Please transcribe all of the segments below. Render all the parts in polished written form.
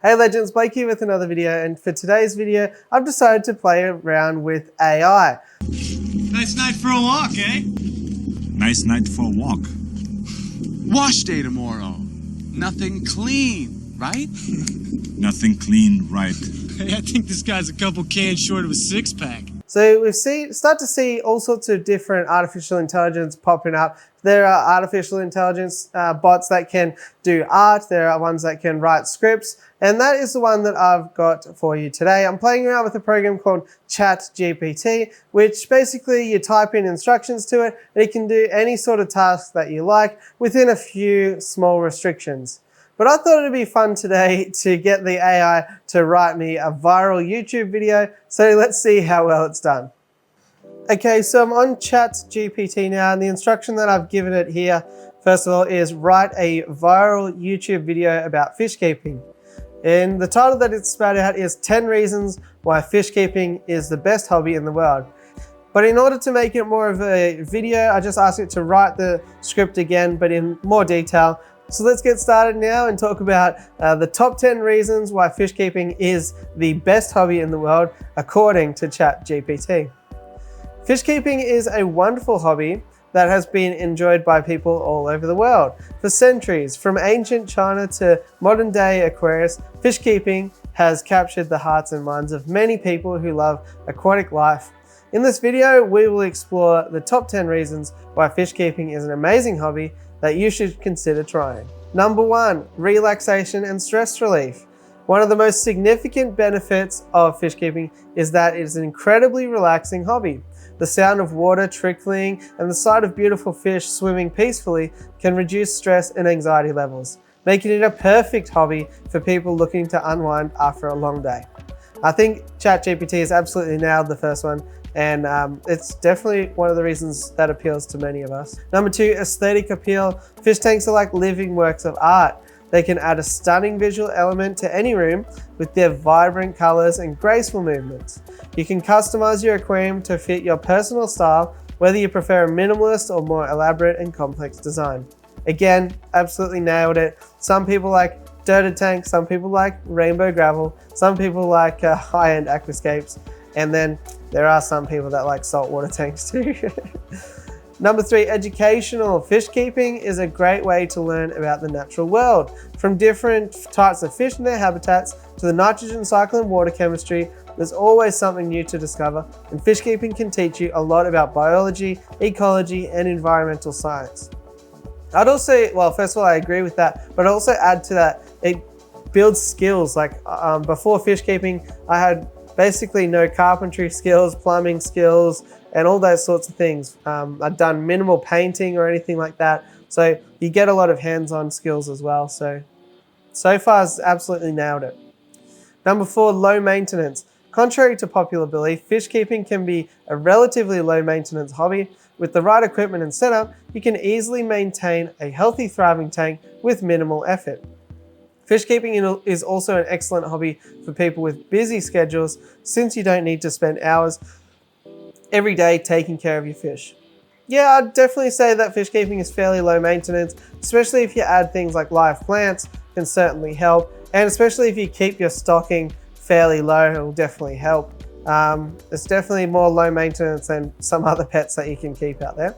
Hey legends, Blake here with another video, and for today's video, I've decided to play around with AI. Nice night for a walk, eh? Nice night for a walk. Wash day tomorrow. Nothing clean, right? Nothing clean, right? Hey, I think this guy's a couple cans short of a six-pack. So we've start to see all sorts of different artificial intelligence popping up. There are artificial intelligence bots that can do art. There are ones that can write scripts. And that is the one that I've got for you today. I'm playing around with a program called ChatGPT, which basically you type in instructions to it and it can do any sort of task that you like within a few small restrictions. But I thought it'd be fun today to get the AI to write me a viral YouTube video. So let's see how well it's done. Okay, so I'm on ChatGPT now, and the instruction that I've given it here, first of all, is write a viral YouTube video about fish keeping. And the title that it's spat out is 10 reasons why fish keeping is the best hobby in the world. But in order to make it more of a video, I just asked it to write the script again, but in more detail. So let's get started now and talk about the top 10 reasons why fish keeping is the best hobby in the world, according to ChatGPT. Fish keeping is a wonderful hobby that has been enjoyed by people all over the world. For centuries, from ancient China to modern day Aquarius, fish keeping has captured the hearts and minds of many people who love aquatic life. In this video, we will explore the top 10 reasons why fish keeping is an amazing hobby that you should consider trying. Number 1, relaxation and stress relief. One of the most significant benefits of fish keeping is that it is an incredibly relaxing hobby. The sound of water trickling and the sight of beautiful fish swimming peacefully can reduce stress and anxiety levels, making it a perfect hobby for people looking to unwind after a long day. I think ChatGPT has absolutely nailed the first one, and it's definitely one of the reasons that appeals to many of us. Number 2, aesthetic appeal. Fish tanks are like living works of art. They can add a stunning visual element to any room with their vibrant colors and graceful movements. You can customize your aquarium to fit your personal style, whether you prefer a minimalist or more elaborate and complex design. Again, absolutely nailed it. Some people like dirted tanks, some people like rainbow gravel, some people like high-end aquascapes, and then there are some people that like saltwater tanks too. Number 3, educational. Fish keeping is a great way to learn about the natural world. From different types of fish and their habitats to the nitrogen cycle and water chemistry, there's always something new to discover, and fish keeping can teach you a lot about biology, ecology, and environmental science. I'd also, well, first of all, I agree with that, but I'd also add to that, it builds skills. Like before fish keeping, I had basically no carpentry skills, plumbing skills, and all those sorts of things. I'd done minimal painting or anything like that. So you get a lot of hands-on skills as well. So far it's absolutely nailed it. Number 4, low maintenance. Contrary to popular belief, fish keeping can be a relatively low maintenance hobby. With the right equipment and setup, you can easily maintain a healthy, thriving tank with minimal effort. Fish keeping is also an excellent hobby for people with busy schedules, since you don't need to spend hours every day taking care of your fish. Yeah, I'd definitely say that fish keeping is fairly low maintenance, especially if you add things like live plants, can certainly help, and especially if you keep your stocking fairly low, it will definitely help. It's definitely more low maintenance than some other pets that you can keep out there.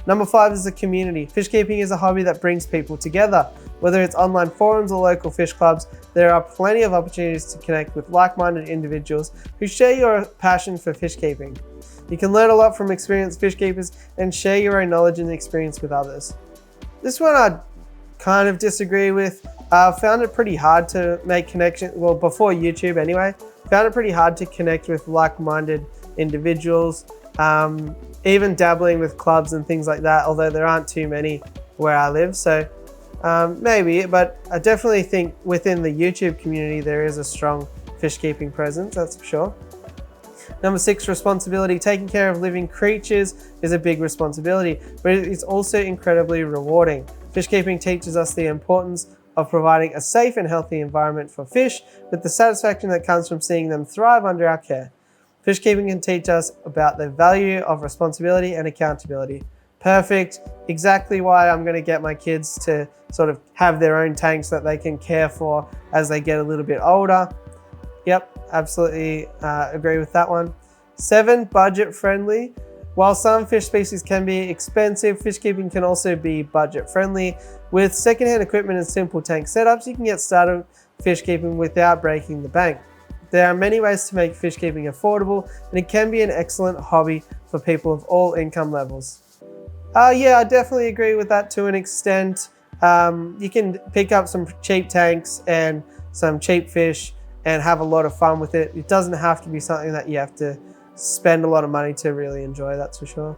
Number 5 is the community. Fish keeping is a hobby that brings people together. Whether it's online forums or local fish clubs, there are plenty of opportunities to connect with like-minded individuals who share your passion for fish keeping. You can learn a lot from experienced fish keepers and share your own knowledge and experience with others. This one I kind of disagree with. I found it pretty hard to make connections, well, before YouTube anyway, found it pretty hard to connect with like-minded individuals, even dabbling with clubs and things like that, although there aren't too many where I live, so maybe, but I definitely think within the YouTube community there is a strong fish keeping presence, that's for sure. Number 6, responsibility. Taking care of living creatures is a big responsibility, but it's also incredibly rewarding. Fish keeping teaches us the importance of providing a safe and healthy environment for fish, with the satisfaction that comes from seeing them thrive under our care. Fish keeping can teach us about the value of responsibility and accountability. Perfect. Exactly why I'm going to get my kids to sort of have their own tanks that they can care for as they get a little bit older. Yep, absolutely agree with that one. 7, budget friendly. While some fish species can be expensive, fish keeping can also be budget friendly. With secondhand equipment and simple tank setups, you can get started fish keeping without breaking the bank. There are many ways to make fish keeping affordable, and it can be an excellent hobby for people of all income levels. Yeah, I definitely agree with that to an extent. You can pick up some cheap tanks and some cheap fish and have a lot of fun with it. It doesn't have to be something that you have to spend a lot of money to really enjoy, that's for sure.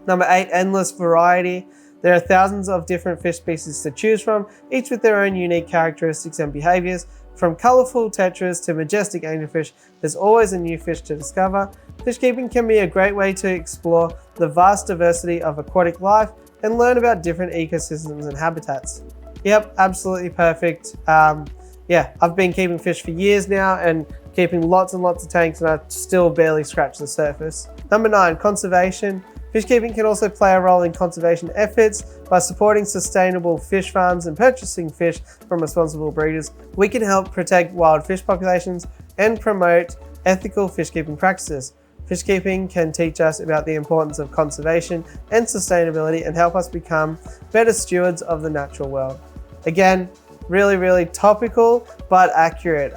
Number 8, endless variety. There are thousands of different fish species to choose from, each with their own unique characteristics and behaviors. From colorful tetras to majestic angelfish, there's always a new fish to discover. Fish keeping can be a great way to explore the vast diversity of aquatic life and learn about different ecosystems and habitats. Yep, absolutely perfect. Yeah, I've been keeping fish for years now and keeping lots and lots of tanks, and I still barely scratch the surface. Number 9, conservation. Fish keeping can also play a role in conservation efforts. By supporting sustainable fish farms and purchasing fish from responsible breeders, we can help protect wild fish populations and promote ethical fish keeping practices. Fish keeping can teach us about the importance of conservation and sustainability and help us become better stewards of the natural world. Again, really, really topical, but accurate.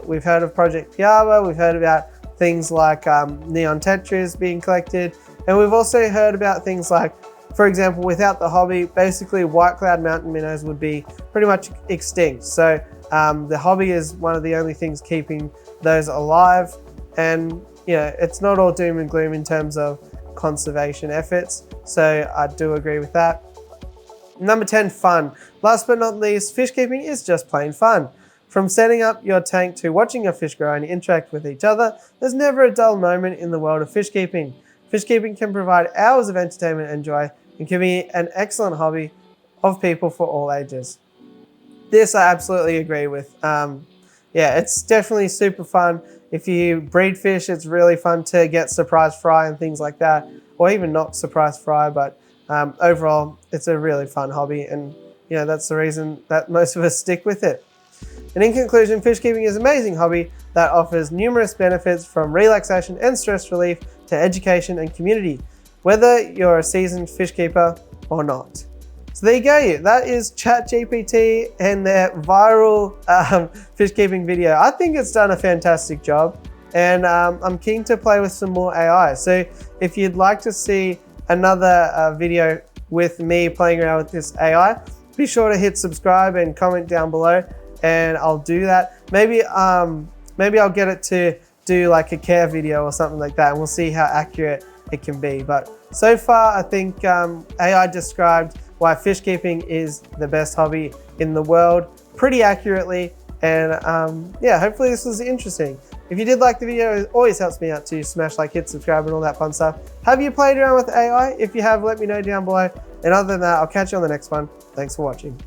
We've heard of Project Piaba, we've heard about things like neon tetras being collected, and we've also heard about things like, for example, without the hobby, basically white cloud mountain minnows would be pretty much extinct. So the hobby is one of the only things keeping those alive, and it's not all doom and gloom in terms of conservation efforts. So I do agree with that. Number 10, fun. Last but not least, fish keeping is just plain fun. From setting up your tank to watching your fish grow and interact with each other, there's never a dull moment in the world of fish keeping. Fish keeping can provide hours of entertainment and joy and can be an excellent hobby of people for all ages. This I absolutely agree with. Yeah, it's definitely super fun. If you breed fish, it's really fun to get surprise fry and things like that, or even not surprise fry, but overall, it's a really fun hobby, and that's the reason that most of us stick with it. And in conclusion, fish keeping is an amazing hobby that offers numerous benefits from relaxation and stress relief to education and community, whether you're a seasoned fish keeper or not. So there you go, that is ChatGPT and their viral fish keeping video. I think it's done a fantastic job, and I'm keen to play with some more AI. So if you'd like to see another video with me playing around with this AI, be sure to hit subscribe and comment down below, and I'll do that. Maybe I'll get it to do like a care video or something like that, and we'll see how accurate it can be. But so far, I think AI described why fish keeping is the best hobby in the world pretty accurately, and yeah, hopefully this was interesting. If you did like the video, it always helps me out to smash like, hit subscribe, and all that fun stuff. Have you played around with AI? If you have, let me know down below. And other than that, I'll catch you on the next one. Thanks for watching.